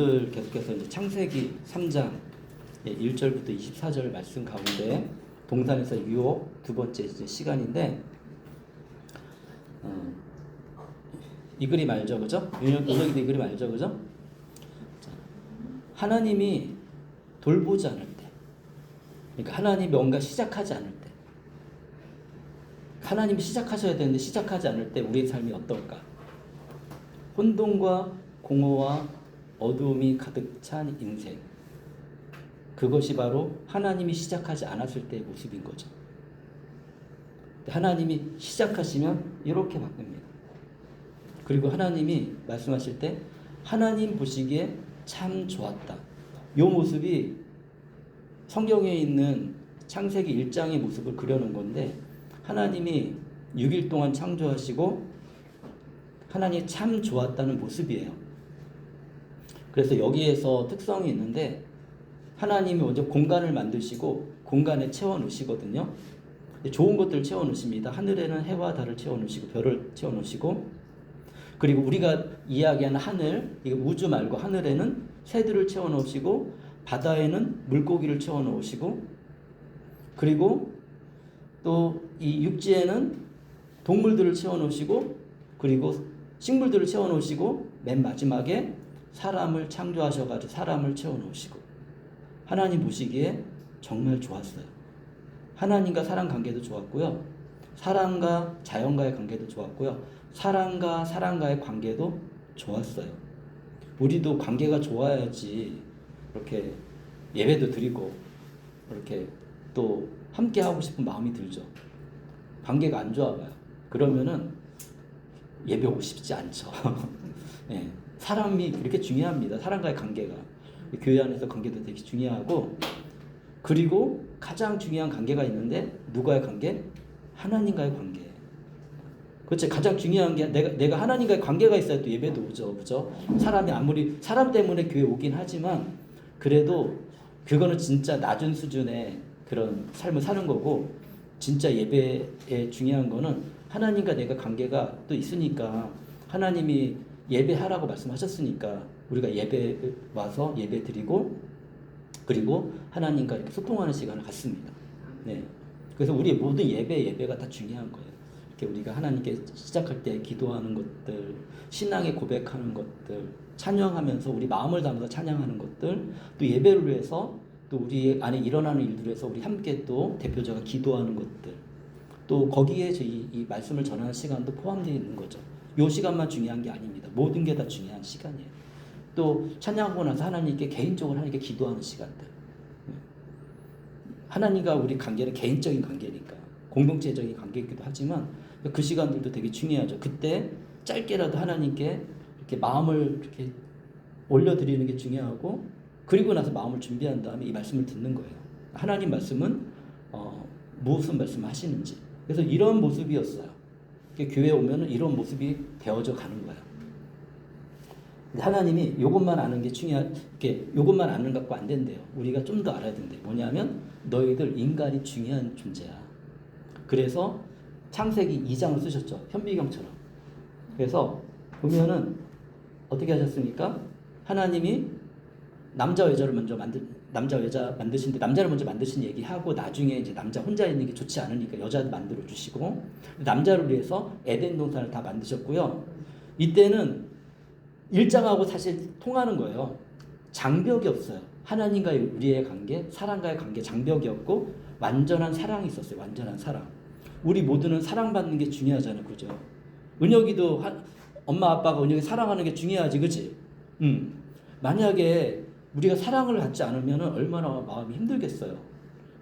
오늘 계속해서 이제 창세기 3장 1절부터 24절 말씀 가운데 동산에서 유혹 두 번째 이제 시간인데 이 그림 알죠, 그죠? 윤혁이도 이 그림 알죠, 그죠? 자, 하나님이 돌보지 않을 때, 그러니까 하나님이 뭔가 시작하지 않을 때, 하나님이 시작하셔야 되는데 시작하지 않을 때 우리의 삶이 어떨까? 혼돈과 공허와 어두움이 가득 찬 인생. 그것이 바로 하나님이 시작하지 않았을 때의 모습인 거죠. 하나님이 시작하시면 이렇게 바뀝니다. 그리고 하나님이 말씀하실 때 하나님 보시기에 참 좋았다. 이 모습이 성경에 있는 창세기 1장의 모습을 그려놓은 건데, 하나님이 6일 동안 창조하시고 하나님이 참 좋았다는 모습이에요. 그래서 여기에서 특성이 있는데, 하나님이 먼저 공간을 만드시고 공간에 채워 놓으시거든요. 좋은 것들을 채워 놓으십니다. 하늘에는 해와 달을 채워 놓으시고 별을 채워 놓으시고, 그리고 우리가 이야기하는 하늘, 우주 말고 하늘에는 새들을 채워 놓으시고 바다에는 물고기를 채워 놓으시고, 그리고 또 이 육지에는 동물들을 채워 놓으시고, 그리고 식물들을 채워 놓으시고, 맨 마지막에 사람을 창조하셔가지고 사람을 채워 놓으시고. 하나님 보시기에 정말 좋았어요. 하나님과 사람 관계도 좋았고요, 사람과 자연과의 관계도 좋았고요, 사람과 사람과의 관계도 좋았어요. 우리도 관계가 좋아야지 이렇게 예배도 드리고 이렇게 또 함께 하고 싶은 마음이 들죠. 관계가 안 좋아봐요. 그러면은 예배 오고 싶지 않죠. 네, 사람이 이렇게 중요합니다. 사람과의 관계가. 교회 안에서 관계도 되게 중요하고, 그리고 가장 중요한 관계가 있는데, 누가의 관계? 하나님과의 관계. 그렇죠. 가장 중요한 게 내가 하나님과의 관계가 있어야 또 예배도 오죠, 그죠? 사람이 아무리 사람 때문에 교회 오긴 하지만 그래도 그거는 진짜 낮은 수준의 그런 삶을 사는 거고, 진짜 예배에 중요한 거는 하나님과 내가 관계가 또 있으니까, 하나님이 예배하라고 말씀하셨으니까 우리가 예배 와서 예배 드리고, 그리고 하나님과 이렇게 소통하는 시간을 갖습니다. 네. 그래서 우리의 모든 예배가 다 중요한 거예요. 이렇게 우리가 하나님께 시작할 때 기도하는 것들, 신앙에 고백하는 것들, 찬양하면서 우리 마음을 담아서 찬양하는 것들, 또 예배를 위해서 또 우리 안에 일어나는 일들을 해서 우리 함께 또 대표자가 기도하는 것들, 또 거기에 이 말씀을 전하는 시간도 포함되어 있는 거죠. 이 시간만 중요한 게 아닙니다. 모든 게 다 중요한 시간이에요. 또 찬양하고 나서 하나님께 개인적으로 하나님께 기도하는 시간들. 하나님과 우리 관계는 개인적인 관계니까 공동체적인 관계이기도 하지만 그 시간들도 되게 중요하죠. 그때 짧게라도 하나님께 이렇게 마음을 이렇게 올려드리는 게 중요하고, 그리고 나서 마음을 준비한 다음에 이 말씀을 듣는 거예요. 하나님 말씀은 무슨 말씀을 하시는지. 그래서 이런 모습이었어요. 교회에 오면은 이런 모습이 되어져 가는 거예요. 하나님이 이것만 아는 게 이것만 아는 것 갖고 안 된대요. 우리가 좀 더 알아야 된대요. 뭐냐면 너희들 인간이 중요한 존재야. 그래서 창세기 2장을 쓰셨죠. 현미경처럼. 그래서 보면은 어떻게 하셨습니까? 하나님이 남자 여자 만드신데, 남자를 먼저 만드신 얘기하고 나중에 이제 남자 혼자 있는 게 좋지 않으니까 여자도 만들어 주시고, 남자를 위해서 에덴 동산을 다 만드셨고요. 이때는 일장하고 사실 통하는 거예요. 장벽이 없어요. 하나님과의 우리의 관계, 사람과의 관계, 장벽이 없고 완전한 사랑이 있었어요. 완전한 사랑. 우리 모두는 사랑받는 게 중요하잖아요, 그죠? 은혁이도 엄마 아빠가 은혁이 사랑하는 게 중요하지, 그지? 만약에 우리가 사랑을 받지 않으면 얼마나 마음이 힘들겠어요.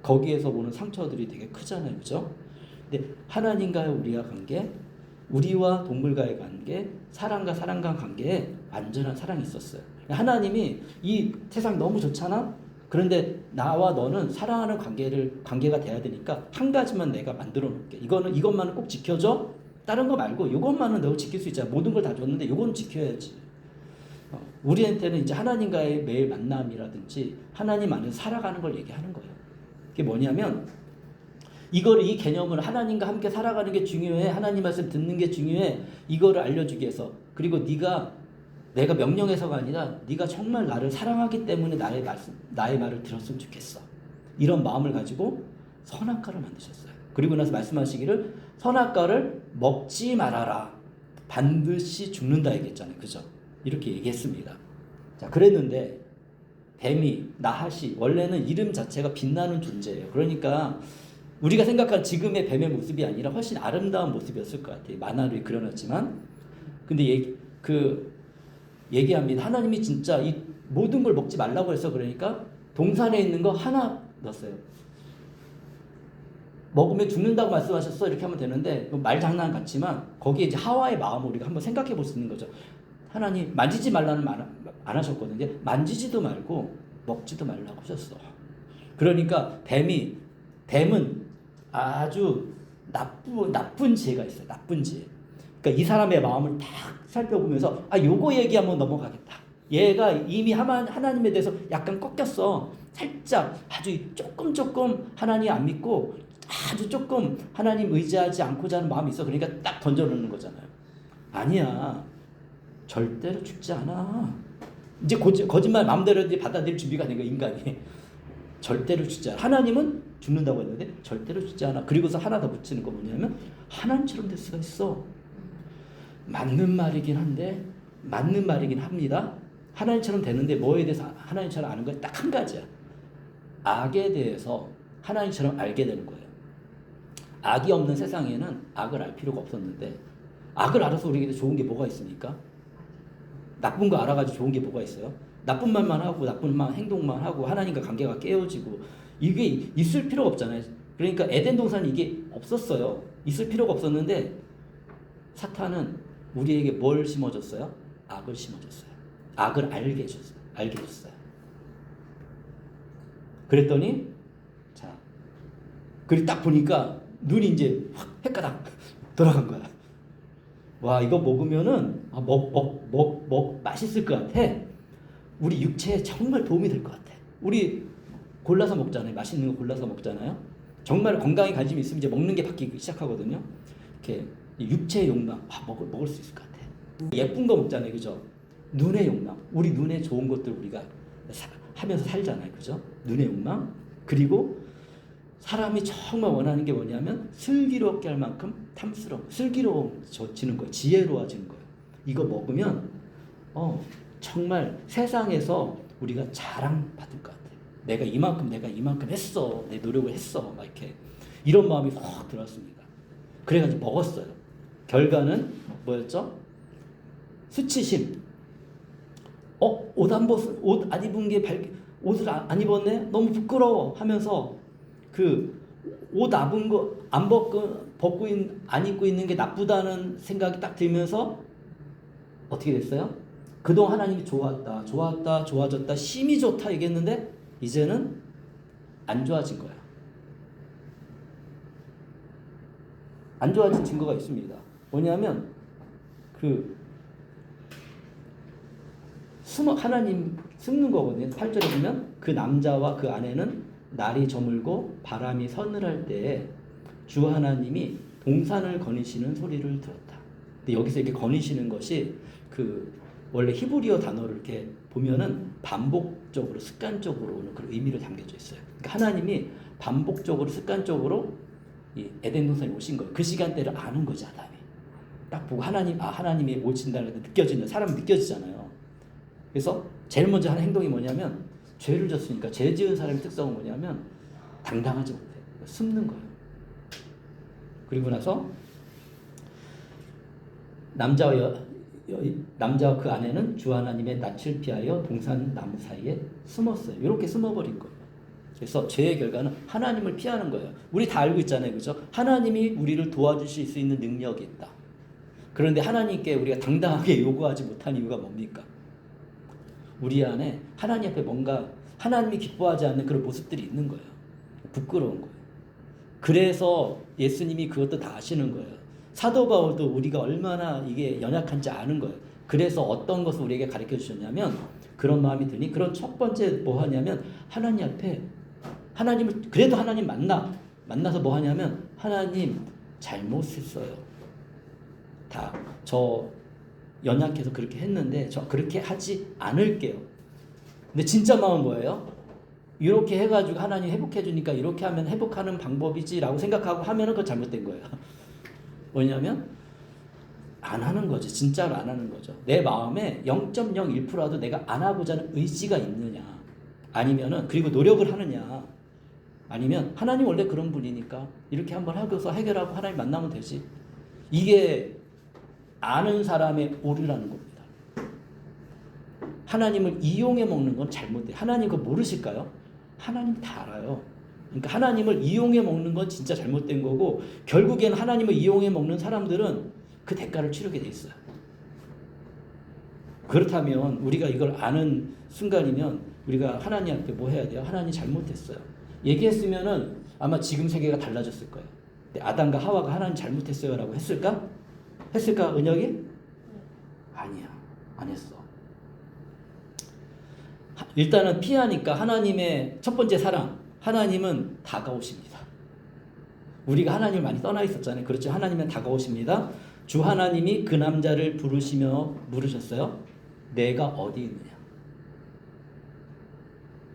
거기에서 보는 상처들이 되게 크잖아요, 그죠? 근데 하나님과의 우리와 관계, 우리와 동물과의 관계, 사람과 사람과의 관계에 완전한 사랑이 있었어요. 하나님이 이 세상 너무 좋잖아? 그런데 나와 너는 사랑하는 관계가 돼야 되니까 한 가지만 내가 만들어 놓을게. 이것만은 꼭 지켜줘? 다른 거 말고 이것만은 너 지킬 수 있잖아. 모든 걸 다 줬는데 이건 지켜야지. 우리한테는 이제 하나님과의 매일 만남이라든지 하나님 안에서 살아가는 걸 얘기하는 거예요. 그게 뭐냐면, 이 개념을 하나님과 함께 살아가는 게 중요해. 하나님 말씀 듣는 게 중요해. 이거를 알려주기 위해서. 그리고 네가 내가 명령해서가 아니라 네가 정말 나를 사랑하기 때문에 나의 말을 들었으면 좋겠어. 이런 마음을 가지고 선악과를 만드셨어요. 그리고 나서 말씀하시기를 선악과를 먹지 말아라. 반드시 죽는다 얘기했잖아요. 그죠? 이렇게 얘기했습니다. 자, 그랬는데 뱀이 나핫이 원래는 이름 자체가 빛나는 존재예요. 그러니까 우리가 생각한 지금의 뱀의 모습이 아니라 훨씬 아름다운 모습이었을 것 같아요. 만화를 그려놨지만 근데 얘기합니다. 하나님이 진짜 이 모든 걸 먹지 말라고 해서 그러니까 동산에 있는 거 하나 넣었어요. 먹으면 죽는다고 말씀하셨어 이렇게 하면 되는데 말장난 같지만 거기에 이제 하와의 마음을 우리가 한번 생각해 볼 수 있는 거죠. 하나님 만지지 말라는 말 안 하셨거든요. 만지지도 말고 먹지도 말라고 하셨어. 그러니까 뱀은 아주 나쁜 지혜가 있어요. 나쁜 지혜. 그러니까 이 사람의 마음을 딱 살펴보면서 요거 얘기하면 넘어가겠다. 얘가 이미 하나님에 대해서 약간 꺾였어. 살짝 아주 조금 하나님 안 믿고 아주 조금 하나님 의지하지 않고자 하는 마음이 있어. 그러니까 딱 던져놓는 거잖아요. 아니야. 절대로 죽지 않아. 이제 거짓말 마음대로 이제 받아들일 준비가 된 거야, 인간이. 절대로 죽지 않아. 하나님은 죽는다고 했는데 절대로 죽지 않아. 그리고서 하나 더 붙이는 거 뭐냐면 하나님처럼 될 수가 있어. 맞는 말이긴 합니다. 하나님처럼 되는데 뭐에 대해서 하나님처럼 아는 건 딱 한 가지야. 악에 대해서 하나님처럼 알게 되는 거예요. 악이 없는 세상에는 악을 알 필요가 없었는데 악을 알아서 우리에게 좋은 게 뭐가 있습니까? 나쁜 거 알아가지고 좋은 게 뭐가 있어요? 나쁜 말만 하고 나쁜 행동만 하고 하나님과 관계가 깨어지고 이게 있을 필요가 없잖아요. 그러니까 에덴 동산에 이게 없었어요. 있을 필요가 없었는데 사탄은 우리에게 뭘 심어줬어요? 악을 심어줬어요. 악을 알게 해줬어요. 그랬더니 그리고 딱 보니까 눈이 이제 확 헷가닥 돌아간 거야. 와, 이거 먹으면은 맛있을 것 같아. 우리 육체에 정말 도움이 될 것 같아. 우리 골라서 먹잖아요. 맛있는 거 골라서 먹잖아요. 정말 건강에 관심이 있으면 이제 먹는 게 바뀌기 시작하거든요. 이렇게 육체의 욕망, 먹을 수 있을 것 같아. 예쁜 거 먹잖아요, 그죠? 눈의 욕망, 우리 눈에 좋은 것들 우리가 하면서 살잖아요, 그죠? 눈의 욕망. 그리고 사람이 정말 원하는 게 뭐냐면 슬기롭게 할 만큼 슬기로워지는 거예요. 지혜로워지는 거예요. 이거 먹으면 정말 세상에서 우리가 자랑받을 것 같아요. 내가 이만큼 했어. 내 노력을 했어. 막 이렇게 이런 마음이 확 들었습니다. 그래가지고 먹었어요. 결과는 뭐였죠? 수치심. 옷 안 입은 게 옷을 안 입었네? 너무 부끄러워 하면서 그 옷 안 입고 있는 게 나쁘다는 생각이 딱 들면서 어떻게 됐어요? 그동안 하나님이 좋아졌다, 심히 좋다 얘기했는데 이제는 안 좋아진 거야. 안 좋아진 증거가 있습니다. 뭐냐면 하나님 숨는 거거든요. 8절에 보면 그 남자와 그 아내는 날이 저물고 바람이 서늘할 때에 주 하나님이 동산을 거니시는 소리를 들었다. 근데 여기서 이렇게 거니시는 것이 원래 히브리어 단어를 이렇게 보면은 반복적으로 습관적으로 오는 그런 의미를 담겨져 있어요. 그러니까 하나님이 반복적으로 습관적으로 이 에덴 동산에 오신 거예요. 그 시간대를 아는 거지, 아담이. 딱 보고 하나님이 오신다는 게 느껴지는 사람은 느껴지잖아요. 그래서 제일 먼저 하는 행동이 뭐냐면 죄를 졌으니까 죄 지은 사람의 특성은 뭐냐면 당당하지 못해. 숨는 거예요. 그리고 나서 남자와 그 아내는 주 하나님의 낯을 피하여 동산 나무 사이에 숨었어요. 이렇게 숨어버린 거예요. 그래서 죄의 결과는 하나님을 피하는 거예요. 우리 다 알고 있잖아요. 그죠? 하나님이 우리를 도와주실 수 있는 능력이 있다. 그런데 하나님께 우리가 당당하게 요구하지 못한 이유가 뭡니까? 우리 안에 하나님 앞에 뭔가 하나님이 기뻐하지 않는 그런 모습들이 있는 거예요. 부끄러운 거예요. 그래서 예수님이 그것도 다 아시는 거예요. 사도 바울도 우리가 얼마나 이게 연약한지 아는 거예요. 그래서 어떤 것을 우리에게 가르쳐 주셨냐면 그런 마음이 드니 그런 첫 번째 뭐 하냐면 하나님 앞에 그래도 하나님 만나서 뭐 하냐면 하나님 잘못했어요. 연약해서 그렇게 했는데 저 그렇게 하지 않을게요. 근데 진짜 마음은 뭐예요? 이렇게 해가지고 하나님 회복해 주니까 이렇게 하면 회복하는 방법이지라고 생각하고 하면은 그거 잘못된 거예요. 왜냐하면 안 하는 거지. 진짜로 안 하는 거죠. 내 마음에 0.01%라도 내가 안 하고자 하는 의지가 있느냐, 아니면은 그리고 노력을 하느냐, 아니면 하나님 원래 그런 분이니까 이렇게 한번 하고서 해결하고 하나님 만나면 되지. 이게 아는 사람의 오류라는 겁니다. 하나님을 이용해 먹는 건 잘못돼. 하나님 그거 모르실까요? 하나님 다 알아요. 그러니까 하나님을 이용해 먹는 건 진짜 잘못된 거고, 결국엔 하나님을 이용해 먹는 사람들은 그 대가를 치르게 돼 있어요. 그렇다면 우리가 이걸 아는 순간이면 우리가 하나님한테 뭐 해야 돼요? 하나님 잘못했어요. 얘기했으면은 아마 지금 세계가 달라졌을 거예요. 아담과 하와가 하나님 잘못했어요 라고 했을까? 했을까 은혁이? 아니야, 안 했어. 일단은 피하니까 하나님의 첫 번째 사랑, 하나님은 다가오십니다. 우리가 하나님을 많이 떠나 있었잖아요. 그렇죠? 하나님은 다가오십니다. 주 하나님이 그 남자를 부르시며 물으셨어요. 내가 어디 있느냐?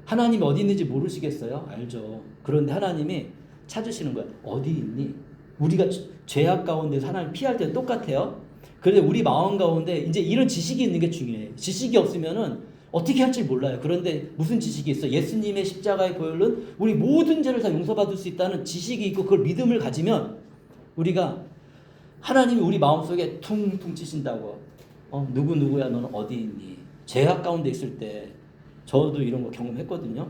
하나님이 어디 있는지 모르시겠어요? 알죠. 그런데 하나님이 찾으시는 거예요. 어디 있니? 우리가 죄악 가운데서 하나님 피할 때도 똑같아요. 그런데 우리 마음 가운데 이제 이런 지식이 있는 게 중요해요. 지식이 없으면은 어떻게 할지 몰라요. 그런데 무슨 지식이 있어? 예수님의 십자가의 보혈은 우리 모든 죄를 다 용서받을 수 있다는 지식이 있고 그걸 믿음을 가지면 우리가 하나님이 우리 마음속에 퉁퉁 치신다고. 누구야 너는 어디 있니? 죄악 가운데 있을 때 저도 이런 거 경험했거든요.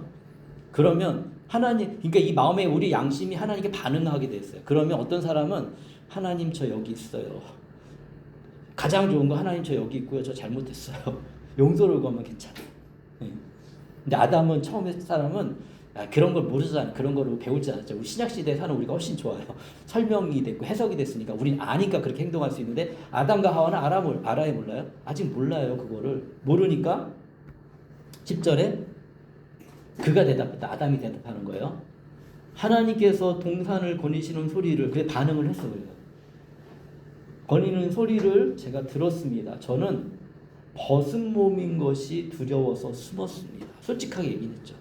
그러면 하나님, 그러니까 이 마음에 우리 양심이 하나님께 반응하게 됐어요. 그러면 어떤 사람은 하나님 저 여기 있어요. 가장 좋은 거 하나님 저 여기 있고요. 저 잘못했어요. 용서를 구하면 괜찮아요. 근데 아담은 처음에 사람은 그런 걸 모르잖아요. 그런 거를 배우지 않았죠. 우리 신약시대에 사는 우리가 훨씬 좋아요. 설명이 됐고 해석이 됐으니까 우린 아니까 그렇게 행동할 수 있는데 아담과 하와는 알아야 몰라요? 아직 몰라요. 그거를 모르니까 10절에 그가 대답했다. 아담이 대답하는 거예요. 하나님께서 동산을 거니시는 소리를, 그래 반응을 했어. 그래요. 거니는 소리를 제가 들었습니다. 저는 벗은 몸인 것이 두려워서 숨었습니다. 솔직하게 얘기했죠.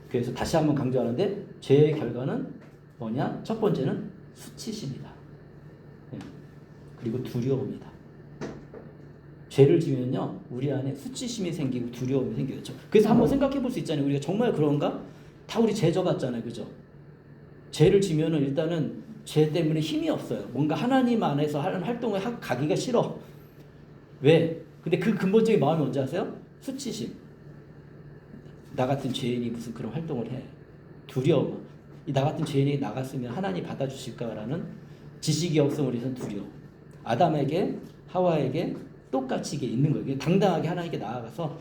그래서 다시 한번 강조하는데 죄의 결과는 뭐냐? 첫 번째는 수치심이다. 그리고 두려움이다. 죄를 지면요, 우리 안에 수치심이 생기고 두려움이 생기죠. 그래서 한번 생각해 볼 수 있잖아요. 우리가 정말 그런가? 다 우리 죄 져봤잖아요. 그죠? 죄를 지면은 일단은 죄 때문에 힘이 없어요. 뭔가 하나님 안에서 하는 활동을 가기가 싫어. 왜? 근데 그 근본적인 마음이 뭔지 아세요? 수치심. 나 같은 죄인이 무슨 그런 활동을 해. 두려움. 나 같은 죄인이 나갔으면 하나님 받아주실까라는 지식이 없음 우리는 두려움. 아담에게 하와에게 똑같이 이게 있는 거예요. 당당하게 하나님께 나아가서,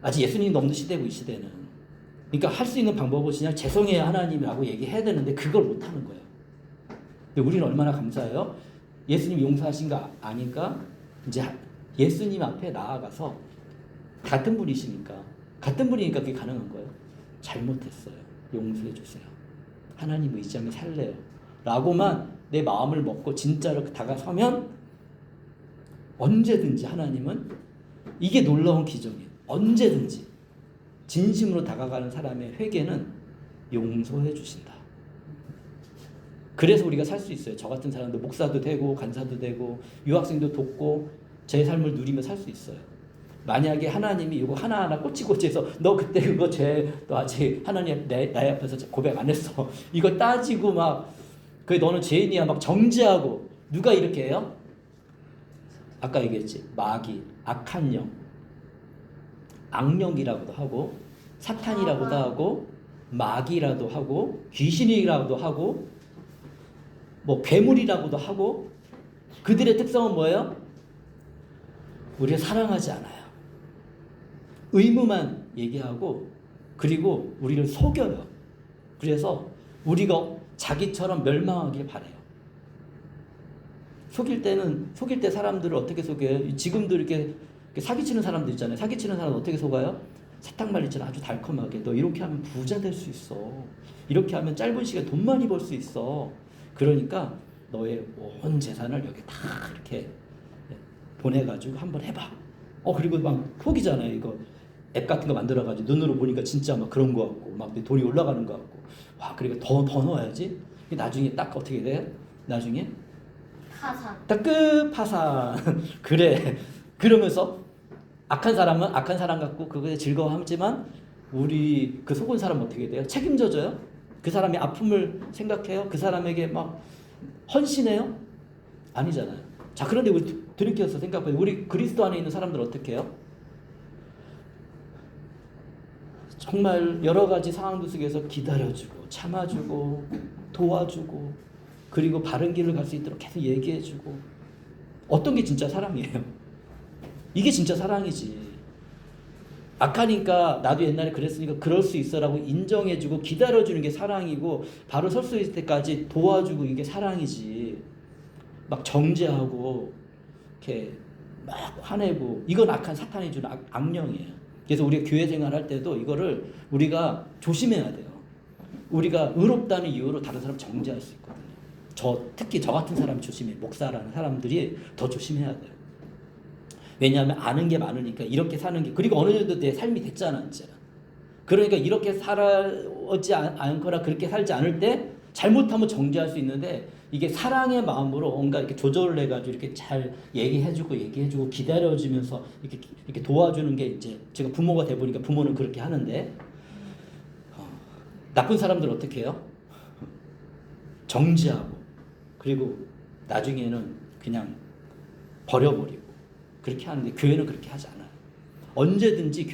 아직 예수님도 없는 시대고 이 시대는. 그러니까 할 수 있는 방법은 그냥 죄송해요 하나님이라고 얘기해야 되는데 그걸 못하는 거예요. 근데 우리는 얼마나 감사해요. 예수님 용서하신 거 아니까 이제 예수님 앞에 나아가서 같은 분이시니까 그게 가능한 거예요. 잘못했어요. 용서해 주세요. 하나님 의지하며 살래요. 라고만 내 마음을 먹고 진짜로 다가서면 언제든지 하나님은, 이게 놀라운 기적이에요. 언제든지 진심으로 다가가는 사람의 회개는 용서해 주신다. 그래서 우리가 살 수 있어요. 저 같은 사람도 목사도 되고 간사도 되고 유학생도 돕고 제 삶을 누리며 살 수 있어요. 만약에 하나님이 이거 하나하나 꼬치꼬치해서 너 그때 그거 죄 너 아직 하나님 나의 앞에서 고백 안 했어. 이거 따지고 막 그 너는 죄인이야 막 정죄하고, 누가 이렇게 해요? 아까 얘기했지. 마귀, 악한 영, 악령이라고도 하고 사탄이라고도 하고 마귀라도 하고 귀신이라고도 하고 뭐 괴물이라고도 하고, 그들의 특성은 뭐예요? 우리를 사랑하지 않아요. 의무만 얘기하고 그리고 우리를 속여요. 그래서 우리가 자기처럼 멸망하길 바래요. 속일 때 사람들을 어떻게 속여요? 지금도 이렇게 사기치는 사람들 있잖아요. 사기치는 사람 어떻게 속아요? 사탕말리처럼 아주 달콤하게 너 이렇게 하면 부자 될 수 있어. 이렇게 하면 짧은 시간에 돈 많이 벌 수 있어. 그러니까 너의 온 재산을 여기 다 이렇게 보내가지고 한번 해봐. 그리고 막 속이잖아요. 이거 앱 같은 거 만들어가지고 눈으로 보니까 진짜 막 그런 거 같고 막 내 돈이 올라가는 거 같고 와 그리고 더 넣어야지. 나중에 딱 어떻게 돼요? 나중에 파산. 따끔 파산. 그래. 그러면서 악한 사람은 악한 사람 같고 그거에 즐거워하지만 우리 그 속은 사람은 어떻게 돼요? 책임져줘요? 그 사람의 아픔을 생각해요? 그 사람에게 막 헌신해요? 아니잖아요. 자, 그런데 우리 돌이켜서 생각해요. 우리 그리스도 안에 있는 사람들 어떻게 해요? 정말 여러 가지 상황들 속에서 기다려주고 참아주고 도와주고 그리고 바른 길을 갈 수 있도록 계속 얘기해주고 어떤 게 진짜 사랑이에요? 이게 진짜 사랑이지. 악하니까 나도 옛날에 그랬으니까 그럴 수 있어라고 인정해주고 기다려주는 게 사랑이고 바로 설 수 있을 때까지 도와주고 이게 사랑이지. 막 정죄하고 이렇게 막 화내고 이건 악한 사탄이 주는 악령이에요. 그래서 우리가 교회 생활할 때도 이거를 우리가 조심해야 돼요. 우리가 의롭다는 이유로 다른 사람 정죄할 수 있거든요. 특히 저 같은 사람이 조심해. 목사라는 사람들이 더 조심해야 돼요. 왜냐하면 아는 게 많으니까 이렇게 사는 게 그리고 어느 정도 내 삶이 됐잖아 이제. 그러니까 이렇게 살아오지 않거나 그렇게 살지 않을 때 잘못하면 정죄할 수 있는데 이게 사랑의 마음으로 뭔가 이렇게 조절을 해가지고 이렇게 잘 얘기해주고 기다려주면서 이렇게 도와주는 게 이제 제가 부모가 돼 보니까 부모는 그렇게 하는데 나쁜 사람들 어떻게 해요? 정지하고 그리고 나중에는 그냥 버려버리고 그렇게 하는데 교회는 그렇게 하지 않아요. 언제든지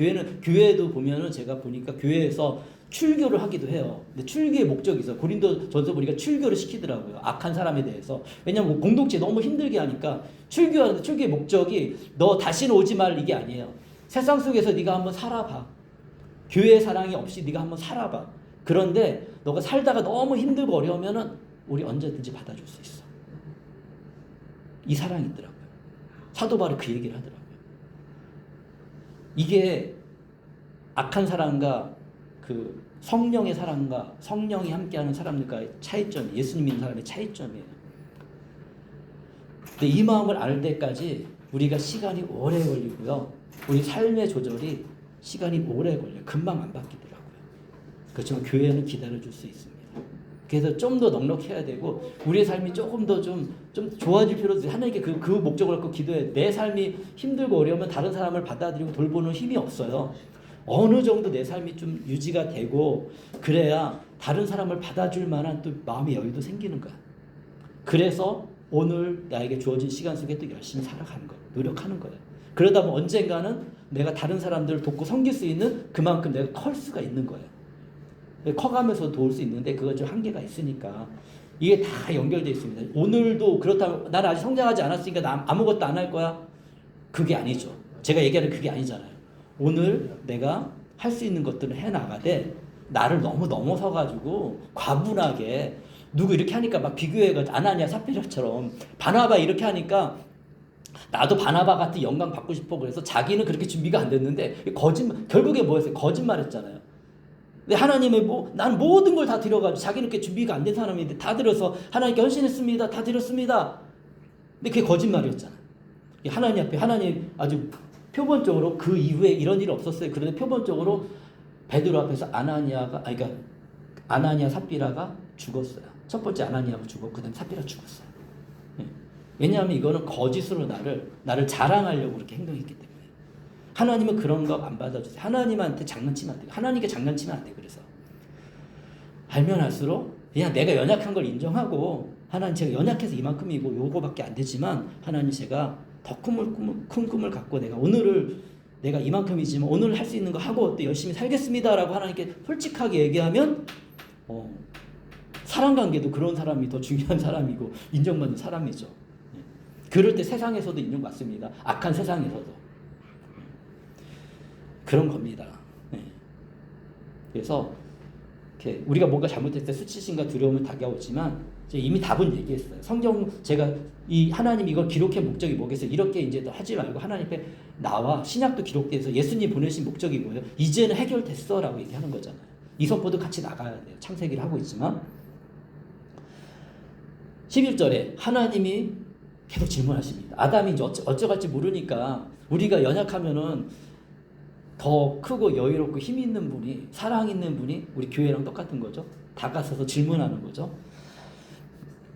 교회도 보면은 제가 보니까 교회에서 출교를 하기도 해요. 근데 출교의 목적이 있어요. 고린도전서 보니까 출교를 시키더라고요. 악한 사람에 대해서. 왜냐면 공동체 너무 힘들게 하니까 출교하는데 출교의 목적이 너 다시는 오지 말 이게 아니에요. 세상 속에서 네가 한번 살아봐. 교회의 사랑이 없이 네가 한번 살아봐. 그런데 너가 살다가 너무 힘들고 어려우면은 우리 언제든지 받아줄 수 있어. 이 사랑이 있더라고요. 사도 바울이 그 얘기를 하더라고요. 이게 악한 사람과 그 성령의 사람과 성령이 함께하는 사람들과의 차이점이 예수님 믿는 사람의 차이점이에요. 근데 이 마음을 알 때까지 우리가 시간이 오래 걸리고요. 우리 삶의 조절이 시간이 오래 걸려요. 금방 안 바뀌더라고요. 그렇지만 교회는 기다려줄 수 있습니다. 그래서 좀 더 넉넉해야 되고 우리의 삶이 조금 더 좀 좋아질 필요도 있어요. 하나님께 그 목적을 갖고 기도해. 내 삶이 힘들고 어려우면 다른 사람을 받아들이고 돌보는 힘이 없어요. 어느 정도 내 삶이 좀 유지가 되고 그래야 다른 사람을 받아줄 만한 또 마음의 여유도 생기는 거야. 그래서 오늘 나에게 주어진 시간 속에 또 열심히 살아가는 거예요. 노력하는 거예요. 그러다 보면 언젠가는 내가 다른 사람들을 돕고 섬길 수 있는 그만큼 내가 클 수가 있는 거예요. 커가면서 도울 수 있는데 그건 좀 한계가 있으니까 이게 다 연결되어 있습니다. 오늘도 그렇다면 나는 아직 성장하지 않았으니까 나 아무것도 안 할 거야? 그게 아니죠. 제가 얘기하는 그게 아니잖아요. 오늘 내가 할 수 있는 것들을 해나가되 나를 너무 넘어서가지고 과분하게 누구 이렇게 하니까 막 비교해가지고 아나니아 삽비라처럼 바나바 이렇게 하니까 나도 바나바 같은 영광 받고 싶어 그래서 자기는 그렇게 준비가 안 됐는데 결국에 뭐였어요? 거짓말했잖아요. 근데 하나님의 난 모든 걸 다 드려가지고 자기는 그렇게 준비가 안 된 사람인데 다 드려서 하나님께 헌신했습니다. 다 드렸습니다. 근데 그게 거짓말이었잖아요. 하나님 앞에 하나님 아주 표본적으로 그 이후에 이런 일이 없었어요. 그런데 표본적으로 베드로 앞에서 아나니아 삽비라가 죽었어요. 첫 번째 아나니아가 죽었고 그다음 삽비라 죽었어요. 왜냐하면 이거는 거짓으로 나를 자랑하려고 그렇게 행동했기 때문에. 하나님은 그런 거 안 받아주세요. 하나님한테 장난치면 안 돼요. 하나님께 장난치면 안 돼요. 그래서 알면 알수록 그냥 내가 연약한 걸 인정하고 하나님 제가 연약해서 이만큼이고 요거밖에 안 되지만 하나님 제가 더 큰 꿈을 갖고 오늘을 내가 이만큼이지만 오늘 할 수 있는 거 하고 또 열심히 살겠습니다라고 하나님께 솔직하게 얘기하면 사랑관계도 그런 사람이 더 중요한 사람이고 인정받는 사람이죠. 그럴 때 세상에서도 인정받습니다. 악한 세상에서도. 그런 겁니다. 그래서 이렇게 우리가 뭔가 잘못했을 때 수치심과 두려움은 다가오지만 이미 답은 얘기했어요. 성경 제가 이 하나님 이걸 기록한 목적이 뭐겠어요? 이렇게 이제 하지 말고 하나님 앞에 나와 신약도 기록돼서 예수님 보내신 목적이 뭐예요? 이제는 해결됐어라고 얘기하는 거잖아요. 이 선포도 같이 나가야 돼요. 창세기를 하고 있지만 11절에 하나님이 계속 질문하십니다. 아담이 이제 어쩌갈지 모르니까 우리가 연약하면은 더 크고 여유롭고 힘 있는 분이, 사랑 있는 분이 우리 교회랑 똑같은 거죠. 다가서서 질문하는 거죠.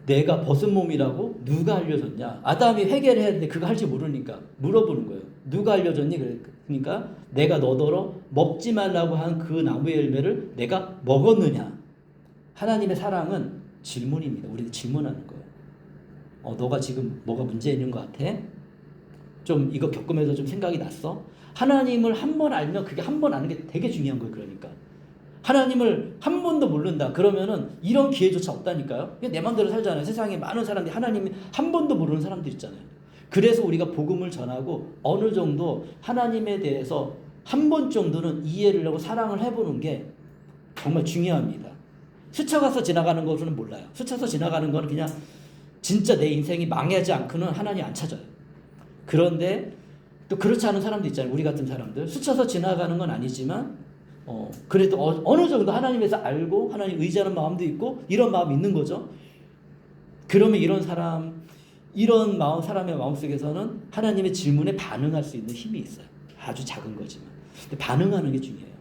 내가 벗은 몸이라고 누가 알려줬냐? 아담이 회개를 해야 되는데 그거 할지 모르니까 물어보는 거예요. 누가 알려줬니? 그러니까 내가 너더러 먹지 말라고 한 그 나무의 열매를 내가 먹었느냐? 하나님의 사랑은 질문입니다. 우리는 질문하는 거예요. 너가 지금 뭐가 문제 있는 것 같아? 좀 이거 겪으면서 좀 생각이 났어? 하나님을 한 번 알면 그게 한 번 아는 게 되게 중요한 거예요. 그러니까 하나님을 한 번도 모른다 그러면은 이런 기회조차 없다니까요. 그냥 내 맘대로 살잖아요. 세상에 많은 사람들이 하나님이 한 번도 모르는 사람들 있잖아요. 그래서 우리가 복음을 전하고 어느 정도 하나님에 대해서 한 번 정도는 이해를 하고 사랑을 해보는 게 정말 중요합니다. 스쳐가서 지나가는 것은 몰라요. 스쳐서 지나가는 거는 그냥 진짜 내 인생이 망하지 않고는 하나님 안 찾아요. 그런데 또 그렇지 않은 사람도 있잖아요. 우리 같은 사람들. 스쳐서 지나가는 건 아니지만 그래도 어느 정도 하나님에서 알고 하나님 의지하는 마음도 있고 이런 마음이 있는 거죠. 그러면 이런 사람의 마음속에서는 하나님의 질문에 반응할 수 있는 힘이 있어요. 아주 작은 거지만. 근데 반응하는 게 중요해요.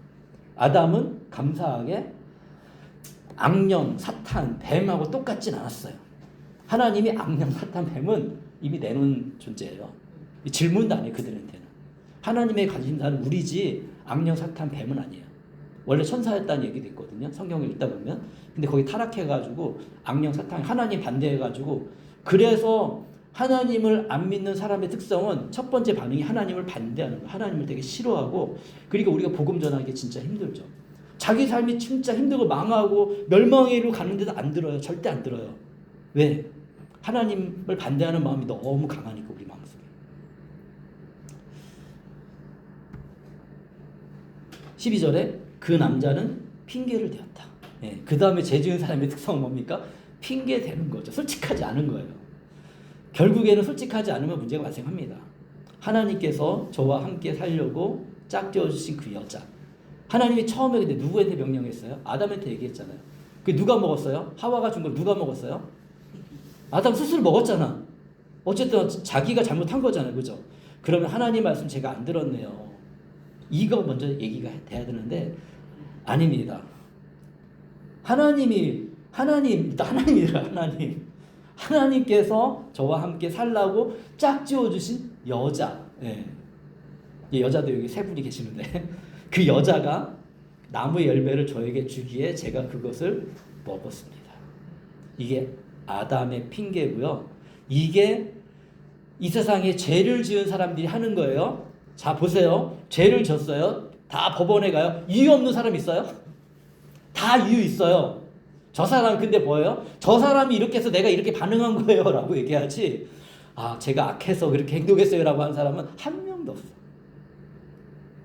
아담은 감사하게 악령, 사탄, 뱀하고 똑같진 않았어요. 하나님이 악령, 사탄, 뱀은 이미 내놓은 존재예요. 질문도 안 해요. 그들한테는. 하나님의 관심사는 우리지 악령, 사탄, 뱀은 아니에요. 원래 천사였다는 얘기도 있거든요. 성경을 읽다 보면. 근데 거기 타락해가지고 악령, 사탄, 하나님 반대해가지고 그래서 하나님을 안 믿는 사람의 특성은 첫 번째 반응이 하나님을 반대하는 거예요. 하나님을 되게 싫어하고 그러니까 우리가 복음 전하기 진짜 힘들죠. 자기 삶이 진짜 힘들고 망하고 멸망의 일로 가는데도 안 들어요. 절대 안 들어요. 왜? 하나님을 반대하는 마음이 너무 강하니까 우리 마음속에. 12절에 그 남자는 핑계를 대었다. 예, 그 다음에 죄 지은 사람의 특성은 뭡니까? 핑계 대는 거죠. 솔직하지 않은 거예요. 결국에는 솔직하지 않으면 문제가 발생합니다. 하나님께서 저와 함께 살려고 짝지어 주신 그 여자. 하나님이 처음에 근데 누구한테 명령했어요? 아담한테 얘기했잖아요. 그 누가 먹었어요? 하와가 준 걸 누가 먹었어요? 아담 스스로 먹었잖아. 어쨌든 자기가 잘못한 거잖아요. 그죠? 그러면 하나님 말씀 제가 안 들었네요. 이거 먼저 얘기가 돼야 되는데 아닙니다. 하나님께서 저와 함께 살라고 짝지어 주신 여자. 예. 이 여자도 여기 세 분이 계시는데 그 여자가 나무의 열매를 저에게 주기에 제가 그것을 먹었습니다. 이게 아담의 핑계고요. 이게 이 세상에 죄를 지은 사람들이 하는 거예요. 자 보세요. 죄를 졌어요. 다 법원에 가요. 이유 없는 사람 있어요? 다 이유 있어요. 저 사람 근데 뭐예요? 저 사람이 이렇게 해서 내가 이렇게 반응한 거예요 라고 얘기하지 제가 악해서 그렇게 행동했어요 라고 하는 사람은 한 명도 없어요.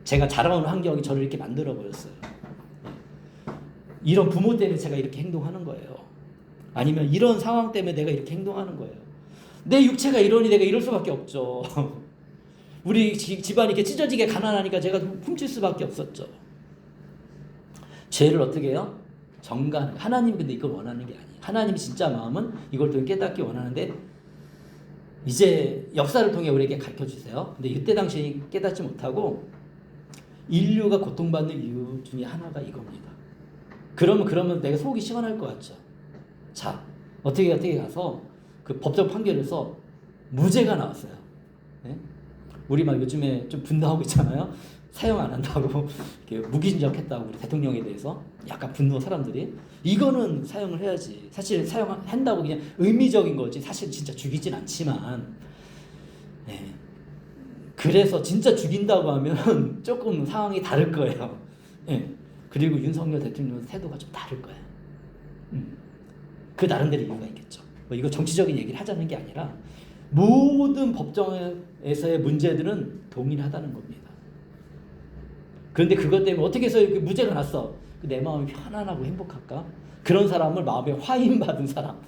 제가 자라온 환경이 저를 이렇게 만들어 버렸어요. 이런 부모 때문에 제가 이렇게 행동하는 거예요. 아니면 이런 상황 때문에 내가 이렇게 행동하는 거예요. 내 육체가 이러니 내가 이럴 수밖에 없죠. 우리 집안이 이렇게 찢어지게 가난하니까 제가 훔칠 수밖에 없었죠. 죄를 어떻게 해요? 정간. 하나님 근데 이걸 원하는 게 아니에요. 하나님 진짜 마음은 이걸 또 깨닫기 원하는데 이제 역사를 통해 우리에게 가르쳐 주세요. 근데 이때 당시 깨닫지 못하고 인류가 고통받는 이유 중에 하나가 이겁니다. 그러면 내가 속이 시원할 것 같죠. 자, 어떻게 가서 그 법적 판결에서 무죄가 나왔어요. 네? 우리 막 요즘에 좀 분노하고 있잖아요. 사형 안 한다고 무기징역했다고 우리 대통령에 대해서 약간 분노 사람들이 이거는 사형을 해야지. 사실 사형한다고 그냥 의미적인 거지. 사실 진짜 죽이진 않지만 네. 그래서 진짜 죽인다고 하면 조금 상황이 다를 거예요. 네. 그리고 윤석열 대통령의 태도가 좀 다를 거예요. 그 나름대로 이유가 있겠죠. 이거 정치적인 얘기를 하자는 게 아니라 모든 법정에서의 문제들은 동일하다는 겁니다. 그런데 그것 때문에 어떻게 해서 이렇게 무죄가 났어? 내 마음이 편안하고 행복할까? 그런 사람을 마음에 화인받은 사람,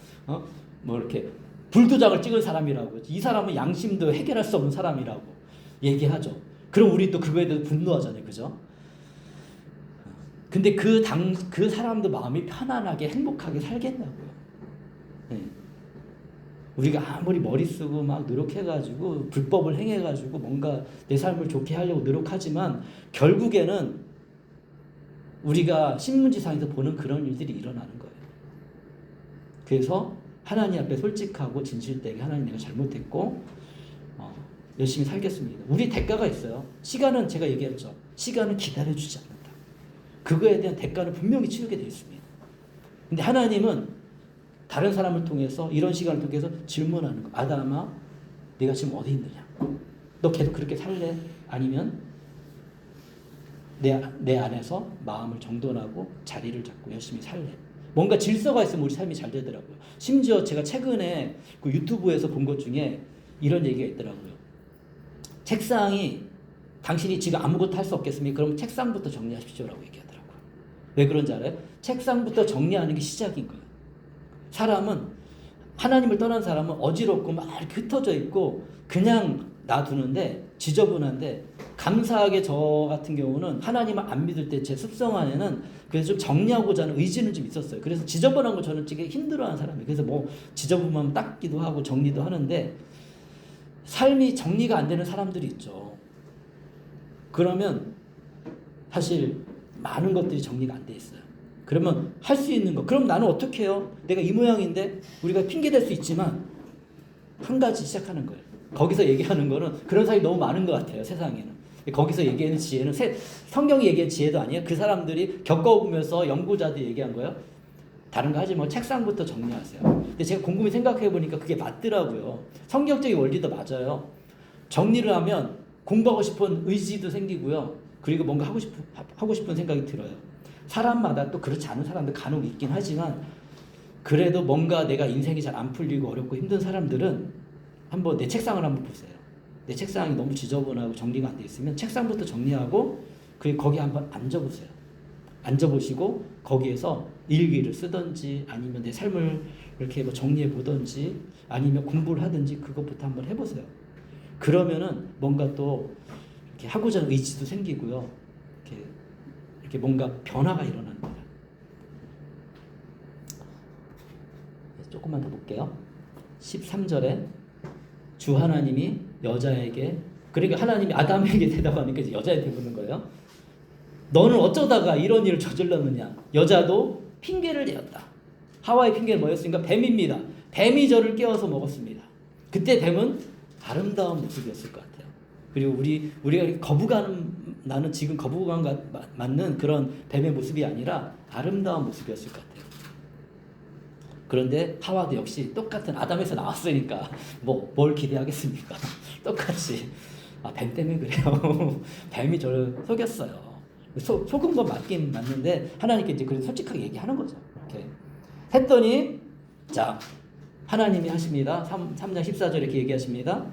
뭐 이렇게 불도장을 찍은 사람이라고. 이 사람은 양심도 해결할 수 없는 사람이라고 얘기하죠. 그럼 우리 또 그거에 대해서 분노하잖아요, 그죠? 근데 그 사람도 마음이 편안하게 행복하게 살겠냐고요. 네. 우리가 아무리 머리 쓰고 막 노력해가지고 불법을 행해가지고 뭔가 내 삶을 좋게 하려고 노력하지만 결국에는 우리가 신문지상에서 보는 그런 일들이 일어나는 거예요. 그래서 하나님 앞에 솔직하고 진실되게 하나님 내가 잘못했고 열심히 살겠습니다. 우리 대가가 있어요. 시간은 제가 얘기했죠. 시간은 기다려주지 않는다. 그거에 대한 대가는 분명히 치르게 되어 있습니다. 근데 하나님은 다른 사람을 통해서 이런 시간을 통해서 질문하는 거. 아담아, 네가 지금 어디 있느냐? 너 계속 그렇게 살래? 아니면 내 안에서 마음을 정돈하고 자리를 잡고 열심히 살래? 뭔가 질서가 있으면 우리 삶이 잘 되더라고요. 심지어 제가 최근에 그 유튜브에서 본 것 중에 이런 얘기가 있더라고요. 책상이 당신이 지금 아무것도 할 수 없겠습니까? 그럼 책상부터 정리하십시오라고 얘기하더라고요. 왜 그런지 알아요? 책상부터 정리하는 게 시작인 거예요. 사람은 하나님을 떠난 사람은 어지럽고 막 이렇게 흩어져 있고 그냥 놔두는데 지저분한데 감사하게 저 같은 경우는 하나님을 안 믿을 때 제 습성 안에는 그래서 좀 정리하고자 하는 의지는 좀 있었어요. 그래서 지저분한 거 저는 되게 힘들어하는 사람이에요. 그래서 뭐 지저분하면 닦기도 하고 정리도 하는데 삶이 정리가 안 되는 사람들이 있죠. 그러면 사실 많은 것들이 정리가 안 돼 있어요. 그러면 할 수 있는 거. 그럼 나는 어떻게 해요? 내가 이 모양인데 우리가 핑계 댈 수 있지만 한 가지 시작하는 거예요. 거기서 얘기하는 거는 그런 사람이 너무 많은 것 같아요. 세상에는. 거기서 얘기하는 지혜는 성경이 얘기한 지혜도 아니에요. 그 사람들이 겪어보면서 연구자들이 얘기한 거예요. 다른 거 하지 말고 책상부터 정리하세요. 근데 제가 곰곰이 생각해 보니까 그게 맞더라고요. 성경적인 원리도 맞아요. 정리를 하면 공부하고 싶은 의지도 생기고요. 그리고 뭔가 하고 싶은 생각이 들어요. 사람마다 또 그렇지 않은 사람들 간혹 있긴 하지만 그래도 뭔가 내가 인생이 잘 안 풀리고 어렵고 힘든 사람들은 한번 내 책상을 한번 보세요. 내 책상이 너무 지저분하고 정리가 안 돼 있으면 책상부터 정리하고 그리고 거기 한번 앉아보세요. 앉아보시고 거기에서 일기를 쓰든지 아니면 내 삶을 이렇게 뭐 정리해 보든지 아니면 공부를 하든지 그것부터 한번 해보세요. 그러면은 뭔가 또 이렇게 하고자 하는 의지도 생기고요. 이렇게 뭔가 변화가 일어납니다. 조금만 더 볼게요. 13절에 주 하나님이 여자에게 그러니까 하나님이 아담에게 대답하니까 이제 여자한테 묻는 거예요. 너는 어쩌다가 이런 일을 저질렀느냐? 여자도 핑계를 대었다. 하와의 핑계는 뭐였습니까? 뱀입니다. 뱀이 저를 깨워서 먹었습니다. 그때 뱀은 아름다운 모습이었을 것 같아요. 그리고 우리가 나는 지금 거부감과 맞는 그런 뱀의 모습이 아니라 아름다운 모습이었을 것 같아요. 그런데 하와도 역시 똑같은 아담에서 나왔으니까 뭘 기대하겠습니까? 똑같이 뱀 때문에 그래요. 뱀이 저를 속였어요. 속은 건 맞긴 맞는데 하나님께 이제 그래도 솔직하게 얘기하는 거죠. 이렇게 했더니 자 하나님이 하십니다. 3장 14절 이렇게 얘기하십니다.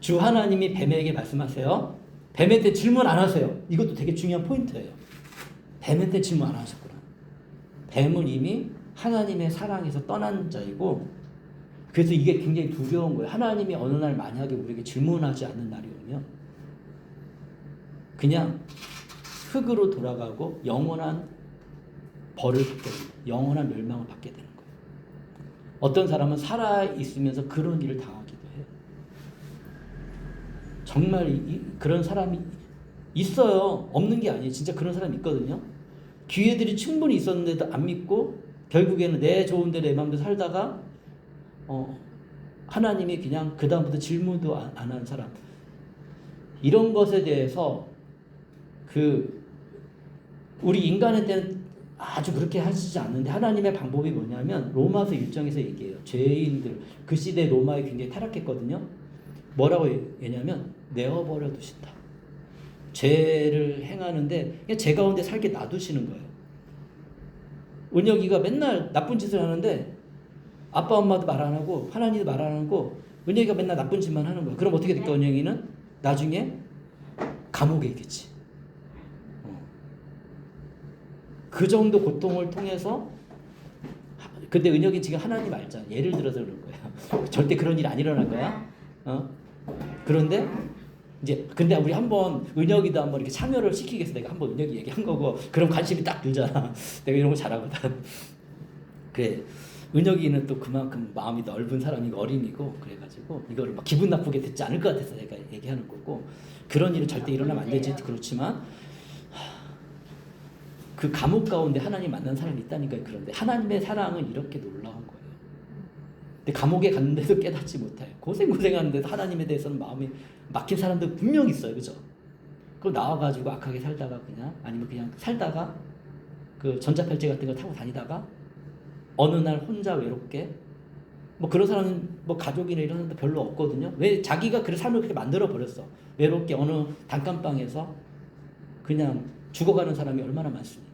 주 하나님이 뱀에게 말씀하세요. 뱀한테 질문 안 하세요. 이것도 되게 중요한 포인트예요. 뱀한테 질문 안 하셨구나. 뱀은 이미 하나님의 사랑에서 떠난 자이고 그래서 이게 굉장히 두려운 거예요. 하나님이 어느 날 만약에 우리에게 질문하지 않는 날이 오면 그냥 흙으로 돌아가고 영원한 벌을 받게 됩니다. 영원한 멸망을 받게 되는 거예요. 어떤 사람은 살아있으면서 그런 일을 당하기도 해요. 정말 그런 사람이 있어요. 없는 게 아니에요. 진짜 그런 사람이 있거든요. 기회들이 충분히 있었는데도 안 믿고 결국에는 내 좋은 대로 내 마음대로 살다가 하나님이 그냥 그 다음부터 질문도 안 하는 사람. 이런 것에 대해서 우리 인간한테는 아주 그렇게 하시지 않는데 하나님의 방법이 뭐냐면 로마서 1장에서 얘기해요. 죄인들 그 시대 로마에 굉장히 타락했거든요. 뭐라고 얘기하냐면 내어버려 두신다. 죄를 행하는데 그냥 죄 가운데 살게 놔두시는 거예요. 은혁이가 맨날 나쁜 짓을 하는데 아빠 엄마도 말 안 하고 하나님도 말 안 하고 은혁이가 맨날 나쁜 짓만 하는 거예요. 그럼 어떻게 될까? 은혁이는 나중에 감옥에 있겠지. 그 정도 고통을 통해서 근데 은혁이 지금 하나님 알잖아. 예를 들어서 그런 거야. 절대 그런 일 안 일어날 거야. 그런데 이제 근데 우리 한번 은혁이도 한번 이렇게 참여를 시키기 위해서 내가 한번 은혁이 얘기한 거고 그럼 관심이 딱 들잖아. 내가 이런 거 잘하거든. 그래. 은혁이는 또 그만큼 마음이 넓은 사람이고 어린이고 그래가지고 이거를 막 기분 나쁘게 듣지 않을 것 같아서 내가 얘기하는 거고 그런 일은 절대 일어나면 안 되지. 그렇지만 그 감옥 가운데 하나님 만난 사람이 있다니까요. 그런데 하나님의 사랑은 이렇게 놀라운 거예요. 근데 감옥에 갔는데도 깨닫지 못해요. 고생하는데도 하나님에 대해서는 마음이 막힌 사람들 분명히 있어요. 그죠? 그걸 나와가지고 악하게 살다가 그냥 아니면 그냥 살다가 그 전자팔찌 같은 거 타고 다니다가 어느 날 혼자 외롭게 뭐 그런 사람은 뭐 가족이나 이런 사람도 별로 없거든요. 왜 자기가 그 삶을 그렇게 만들어 버렸어. 외롭게 어느 단칸방에서 그냥 죽어가는 사람이 얼마나 많습니까?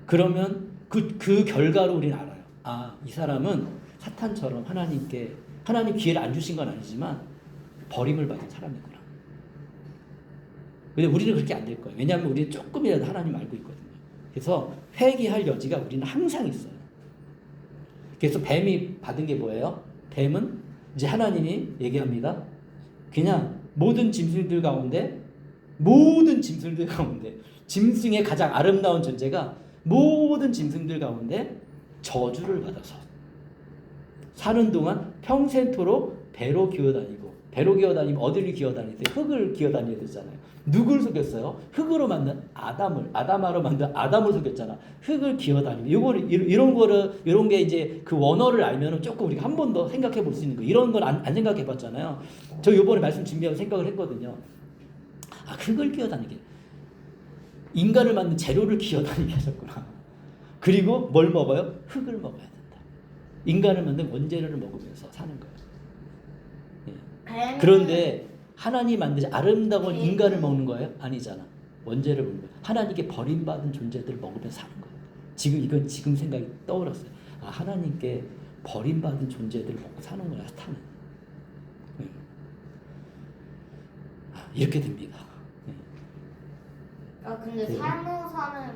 그러면 그 결과로 우리는 알아요. 아, 이 사람은 사탄처럼 하나님 기회를 안 주신 건 아니지만 버림을 받은 사람이구나. 근데 우리는 그렇게 안 될 거예요. 왜냐하면 우리는 조금이라도 하나님 알고 있거든요. 그래서 회개할 여지가 우리는 항상 있어요. 그래서 뱀이 받은 게 뭐예요? 뱀은 이제 하나님이 얘기합니다. 그냥 모든 짐승들 가운데 짐승의 가장 아름다운 존재가 모든 짐승들 가운데 저주를 받아서 사는 동안 평생토록 배로 기어다니고 어디를 기어다니세요? 흙을 기어다녀야 되잖아요. 누굴 속였어요? 흙으로 만든 아담으로 만든 아담을 속였잖아. 흙을 기어다니고 이런 게 이제 그 원어를 알면은 조금 우리가 한 번 더 생각해 볼 수 있는 거. 이런 걸 안 생각해 봤잖아요. 저 이번에 말씀 준비하고 생각을 했거든요. 아, 흙을 기어다니게. 인간을 만든 재료를 기어다니게 하셨구나. 그리고 뭘 먹어요? 흙을 먹어야 된다. 인간을 만든 원재료를 먹으면서 사는 거예요. 예. 그런데 하나님 만드지 아름다운 인간을 먹는 거예요? 아니잖아. 원재를 먹는 거예요. 하나님께 버림받은 존재들을 먹으면서 사는 거예요. 이건 지금 생각이 떠올랐어요. 아, 하나님께 버림받은 존재들을 먹고 사는구나, 사탄은. 예. 아, 이렇게 됩니다. 예. 아, 근데 삶을 사는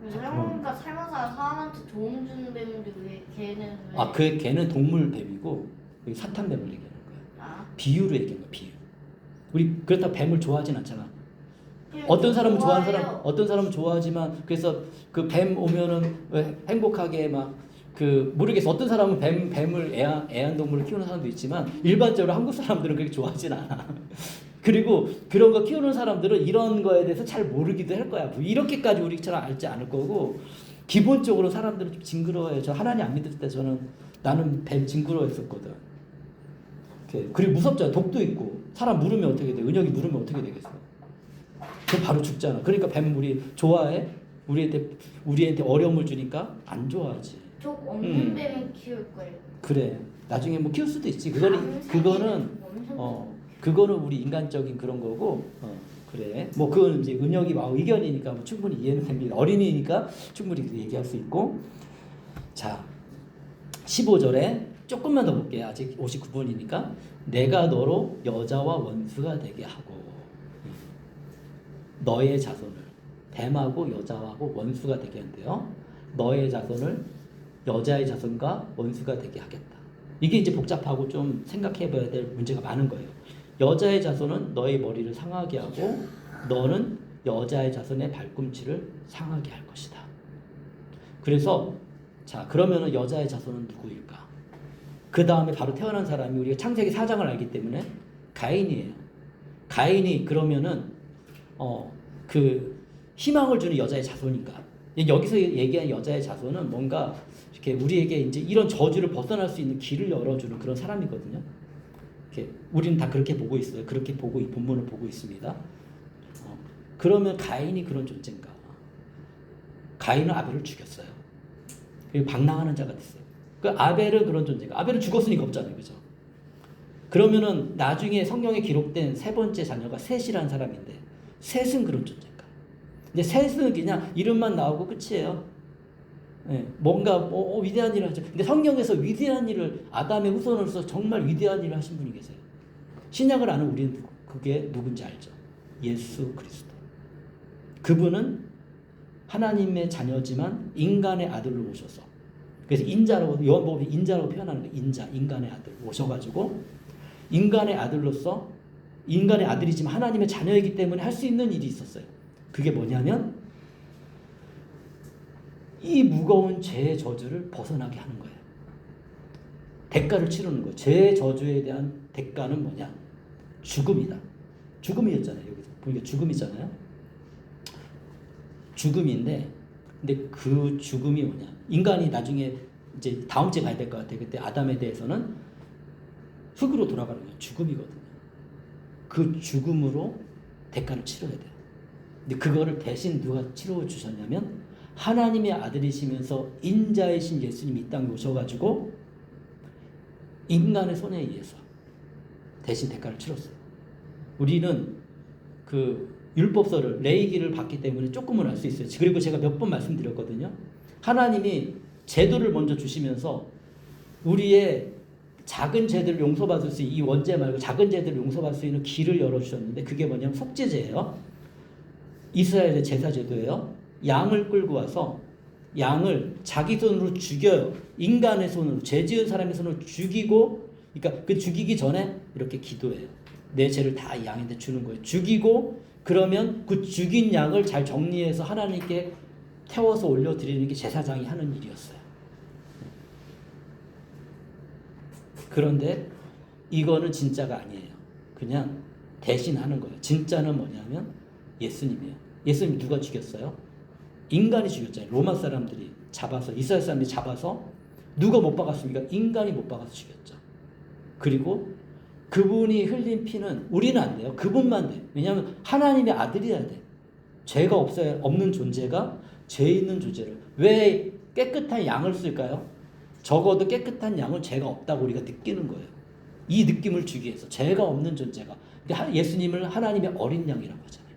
그러니까 삶을 사는 사람한테 도움 주는 뱀인데 왜 걔는 왜? 걔는 동물 뱀이고 여기 사탄 뱀을 얘기하는 거야. 아. 비유로 얘기하는 거야. 비유. 우리 그렇다고 뱀을 좋아하진 않잖아. 어떤 사람은 좋아하는 사람, 어떤 사람은 좋아하지만 그래서 그 뱀 오면은 행복하게 막 모르겠어. 어떤 사람은 뱀을 애완동물을 키우는 사람도 있지만 일반적으로 한국 사람들은 그렇게 좋아하진 않아. 그리고 그런 거 키우는 사람들은 이런 거에 대해서 잘 모르기도 할 거야. 이렇게까지 우리처럼 알지 않을 거고 기본적으로 사람들은 좀 징그러워해요. 저 하나님 안 믿을 때 나는 뱀 징그러워했었거든. 그리고 무섭잖아. 독도 있고 사람 물으면 어떻게 돼? 은혁이 물으면 어떻게 되겠어? 그럼 바로 죽잖아. 그러니까 뱀 우리 좋아해? 우리한테 어려움을 주니까 안 좋아하지. 족 없는 뱀은 키울 거예요. 그래. 나중에 뭐 키울 수도 있지. 그거는 우리 인간적인 그런 거고. 그래. 뭐 그거는 이제 은혁이 의견이니까 뭐 충분히 이해는 됩니다. 어린이니까 충분히 얘기할 수 있고. 자, 15절에 조금만 더 볼게요. 아직 59분이니까. 내가 너로 여자와 원수가 되게 하고 너의 자손을 뱀하고 여자하고 원수가 되게 한대요. 너의 자손을 여자의 자손과 원수가 되게 하겠다. 이게 이제 복잡하고 좀 생각해 봐야 될 문제가 많은 거예요. 여자의 자손은 너의 머리를 상하게 하고 너는 여자의 자손의 발꿈치를 상하게 할 것이다. 그래서 자, 그러면은 여자의 자손은 누구일까? 그 다음에 바로 태어난 사람이 우리가 창세기 4장을 알기 때문에 가인이에요. 가인이 그러면은 희망을 주는 여자의 자손인가? 여기서 얘기한 여자의 자손은 뭔가 이렇게 우리에게 이제 이런 저주를 벗어날 수 있는 길을 열어주는 그런 사람이거든요. 우리는 다 그렇게 보고 있어요. 그렇게 보고 이 본문을 보고 있습니다. 그러면 가인이 그런 존재인가? 가인은 아벨을 죽였어요. 그리고 방랑하는 자가 됐어요. 그 아벨은 그런 존재가. 아벨은 죽었으니까 없잖아요, 그죠? 그러면은 나중에 성경에 기록된 세 번째 자녀가 셋이라는 사람인데 셋은 그런 존재인가? 근데 셋은 그냥 이름만 나오고 끝이에요. 네, 뭔가 위대한 일을 하죠. 근데 성경에서 위대한 일을 아담의 후손으로서 정말 위대한 일을 하신 분이 계세요. 신약을 아는 우리는 그게 누군지 알죠. 예수 그리스도. 그분은 하나님의 자녀지만 인간의 아들로 오셔서 그래서 인자라고 요한복음이 인자라고 표현하는 거예요. 인간의 아들 오셔가지고 인간의 아들로서 인간의 아들이지만 하나님의 자녀이기 때문에 할 수 있는 일이 있었어요. 그게 뭐냐면 이 무거운 죄의 저주를 벗어나게 하는 거예요. 대가를 치르는 거예요. 죄의 저주에 대한 대가는 뭐냐? 죽음이다. 죽음이었잖아요. 여기서 보니까 죽음이잖아요. 죽음인데, 근데 그 죽음이 뭐냐? 인간이 나중에 이제 다음 주에 가야 될 것 같아요. 그때 아담에 대해서는 흙으로 돌아가는 거예요. 죽음이거든요. 그 죽음으로 대가를 치러야 돼요. 근데 그거를 대신 누가 치러 주셨냐면 하나님의 아들이시면서 인자이신 예수님이 이 땅에 오셔가지고 인간의 손에 의해서 대신 대가를 치렀어요. 우리는 그 율법서를 레위기를 봤기 때문에 조금은 알 수 있어요. 그리고 제가 몇 번 말씀드렸거든요. 하나님이 제도를 먼저 주시면서 우리의 작은 죄들을 용서받을 수 있는 이 원죄 말고 작은 죄들을 용서받을 수 있는 길을 열어주셨는데 그게 뭐냐면 속죄제예요. 이스라엘의 제사제도예요. 양을 끌고 와서 양을 자기 손으로 죽여요. 인간의 손으로, 죄 지은 사람의 손으로 죽이고, 그러니까 그 죽이기 전에 이렇게 기도해요. 내 죄를 다 이 양한테 주는 거예요. 죽이고 그러면 그 죽인 양을 잘 정리해서 하나님께 태워서 올려드리는 게 제사장이 하는 일이었어요. 그런데 이거는 진짜가 아니에요. 그냥 대신 하는 거예요. 진짜는 뭐냐면 예수님이에요. 예수님 누가 죽였어요? 인간이 죽였잖아요. 로마 사람들이 잡아서, 이스라엘 사람들이 잡아서 누가 못 박았습니까? 인간이 못 박아서 죽였죠. 그리고 그분이 흘린 피는 우리는 안 돼요. 그분만 돼. 왜냐하면 하나님의 아들이어야 돼. 죄가 없는 존재가 죄 있는 존재를. 왜 깨끗한 양을 쓸까요? 적어도 깨끗한 양은 죄가 없다고 우리가 느끼는 거예요. 이 느낌을 주기 위해서. 죄가 없는 존재가. 근데 예수님을 하나님의 어린 양이라고 하잖아요.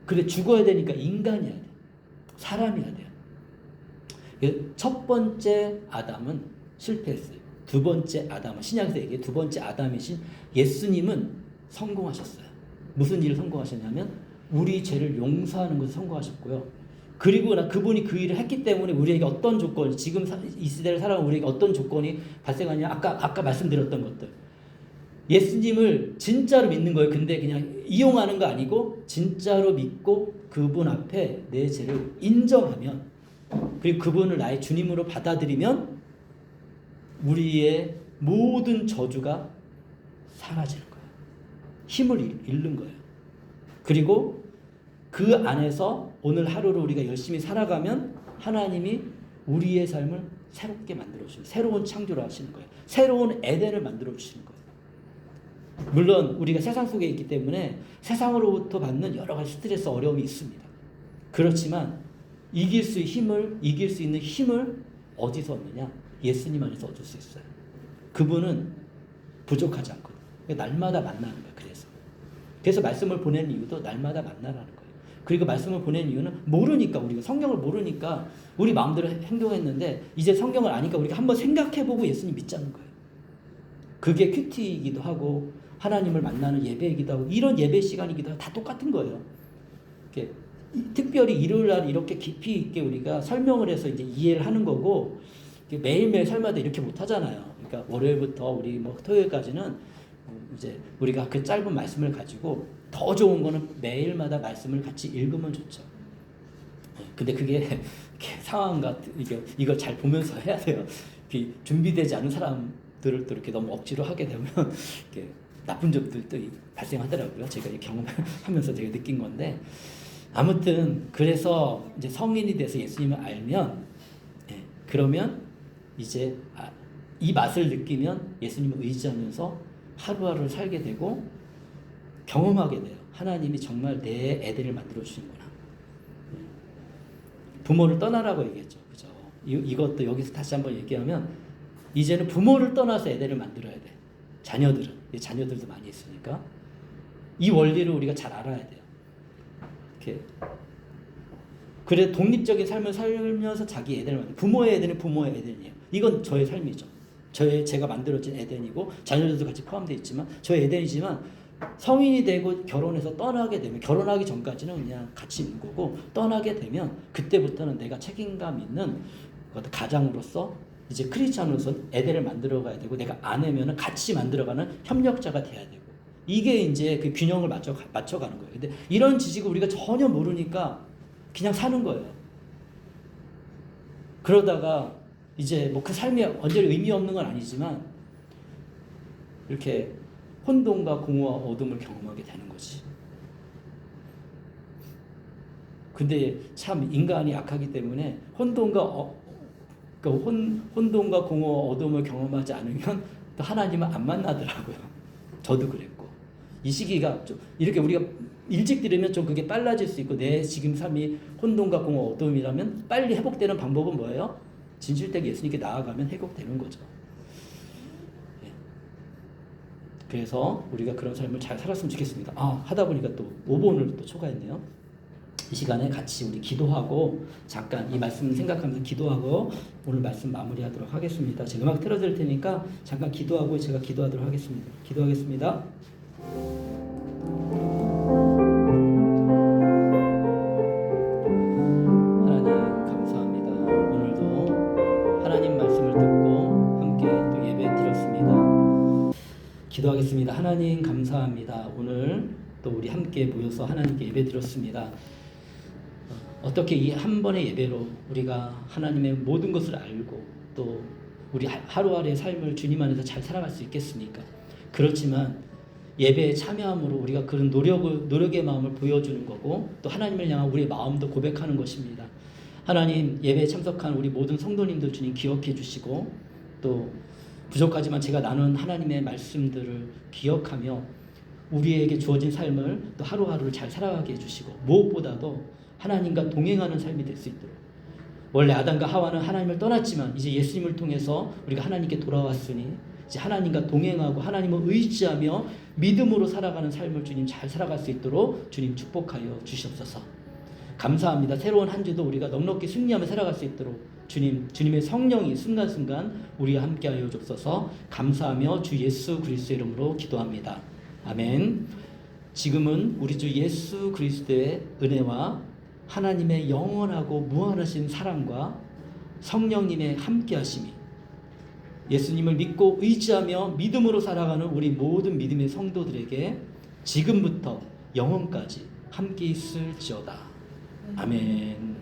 근데 죽어야 되니까 인간이어야 돼요. 사람이어야 돼요. 첫 번째 아담은 실패했어요. 두 번째 아담은, 신약에서 얘기해 두 번째 아담이신 예수님은 성공하셨어요. 무슨 일을 성공하셨냐면 우리 죄를 용서하는 것을 성공하셨고요. 그리고 그분이 그 일을 했기 때문에 우리에게 어떤 조건이, 지금 이 시대를 살아가는 우리에게 어떤 조건이 발생하냐, 아까 말씀드렸던 것들. 예수님을 진짜로 믿는 거예요. 근데 그냥 이용하는 거 아니고 진짜로 믿고 그분 앞에 내 죄를 인정하면, 그리고 그분을 나의 주님으로 받아들이면 우리의 모든 저주가 사라지는 거예요. 힘을 잃는 거예요. 그리고 그 안에서 오늘 하루를 우리가 열심히 살아가면 하나님이 우리의 삶을 새롭게 만들어 주시는, 새로운 창조를 하시는 거예요. 새로운 에덴을 만들어 주시는 거예요. 물론 우리가 세상 속에 있기 때문에 세상으로부터 받는 여러 가지 스트레스, 어려움이 있습니다. 그렇지만 이길 수 있는 힘을 어디서 얻느냐? 예수님 안에서 얻을 수 있어요. 그분은 부족하지 않거든요. 날마다 만나는 거예요. 그래서 말씀을 보내는 이유도 날마다 만나라는 거예요. 그리고 말씀을 보내는 이유는 모르니까, 우리가 성경을 모르니까 우리 마음대로 행동했는데 이제 성경을 아니까 우리가 한번 생각해보고 예수님 믿자는 거예요. 그게 큐티이기도 하고 하나님을 만나는 예배이기도 하고 이런 예배 시간이기도 하고 다 똑같은 거예요. 이렇게 특별히 일요일 날 이렇게 깊이 있게 우리가 설명을 해서 이제 이해를 하는 거고, 매일매일 삶마다 이렇게 못 하잖아요. 그러니까 월요일부터 우리 토요일까지는 이제 우리가 그 짧은 말씀을 가지고, 더 좋은 거는 매일마다 말씀을 같이 읽으면 좋죠. 근데 그게 상황과 이걸 잘 보면서 해야 돼요. 준비되지 않은 사람들을 또 이렇게 너무 억지로 하게 되면 이렇게 나쁜 점들도 발생하더라고요. 제가 경험하면서 제가 느낀 건데, 아무튼 그래서 이제 성인이 돼서 예수님을 알면, 그러면 이제 이 맛을 느끼면 예수님을 의지하면서 하루하루를 살게 되고 경험하게 돼요. 하나님이 정말 내 애들을 만들어 주시는구나. 부모를 떠나라고 얘기했죠. 그죠? 이것도 여기서 다시 한번 얘기하면, 이제는 부모를 떠나서 애들을 만들어야 돼. 자녀들도 많이 있으니까 이 원리를 우리가 잘 알아야 돼요. 이렇게 그래 독립적인 삶을 살면서 자기 애들을 만들. 부모의 애들은 부모의 애들이에요. 이건 저의 삶이죠. 제가 만들어진 에덴이고 자녀들도 같이 포함되어 있지만 저의 에덴이지만, 성인이 되고 결혼해서 떠나게 되면, 결혼하기 전까지는 그냥 같이 있는 거고, 떠나게 되면 그때부터는 내가 책임감 있는 가장으로서, 이제 크리스찬으로서 에덴을 만들어가야 되고, 내가 아내면은 같이 만들어가는 협력자가 돼야 되고, 이게 이제 그 균형을 맞춰가는 거예요. 근데 이런 지식을 우리가 전혀 모르니까 그냥 사는 거예요. 그러다가 이제 뭐 그 삶이 완전히 의미 없는 건 아니지만 이렇게 혼돈과 공허와 어둠을 경험하게 되는 거지. 근데 참 인간이 약하기 때문에 혼돈과 공허와 어둠을 경험하지 않으면 또 하나님은 안 만나더라고요. 저도 그랬고. 이 시기가 좀 이렇게 우리가 일찍 들으면 좀 그게 빨라질 수 있고, 내 지금 삶이 혼돈과 공허 어둠이라면 빨리 회복되는 방법은 뭐예요? 진실되게 예수님께 나아가면 회복되는 거죠. 예. 그래서 우리가 그런 삶을 잘 살았으면 좋겠습니다. 하다 보니까 또 5번을 또 초과했네요. 이 시간에 같이 우리 기도하고 잠깐 이 말씀 생각하면서 기도하고 오늘 말씀 마무리하도록 하겠습니다. 제가 음악 틀어드릴 테니까 잠깐 기도하고 제가 기도하도록 하겠습니다. 기도하겠습니다. 하나님 감사합니다. 오늘도 하나님 말씀을 듣고 함께 또 예배 드렸습니다. 기도하겠습니다. 하나님 감사합니다. 오늘 또 우리 함께 모여서 하나님께 예배 드렸습니다. 어떻게 이 한 번의 예배로 우리가 하나님의 모든 것을 알고 또 우리 하루하루의 삶을 주님 안에서 잘 살아갈 수 있겠습니까? 그렇지만 예배에 참여함으로 우리가 그런 노력의 마음을 보여주는 거고 또 하나님을 향한 우리의 마음도 고백하는 것입니다. 하나님, 예배에 참석한 우리 모든 성도님들 주님 기억해 주시고 또 부족하지만 제가 나눈 하나님의 말씀들을 기억하며 우리에게 주어진 삶을 또 하루하루를 잘 살아가게 해주시고 무엇보다도 하나님과 동행하는 삶이 될 수 있도록, 원래 아담과 하와는 하나님을 떠났지만 이제 예수님을 통해서 우리가 하나님께 돌아왔으니 이제 하나님과 동행하고 하나님을 의지하며 믿음으로 살아가는 삶을 주님 잘 살아갈 수 있도록 주님 축복하여 주시옵소서. 감사합니다. 새로운 한 주도 우리가 넉넉히 승리하며 살아갈 수 있도록 주님의 성령이 순간순간 우리와 함께하여 주옵소서. 감사하며 주 예수 그리스도의 이름으로 기도합니다. 아멘. 지금은 우리 주 예수 그리스도의 은혜와 하나님의 영원하고 무한하신 사랑과 성령님의 함께하심이 예수님을 믿고 의지하며 믿음으로 살아가는 우리 모든 믿음의 성도들에게 지금부터 영원까지 함께 있을지어다. 아멘.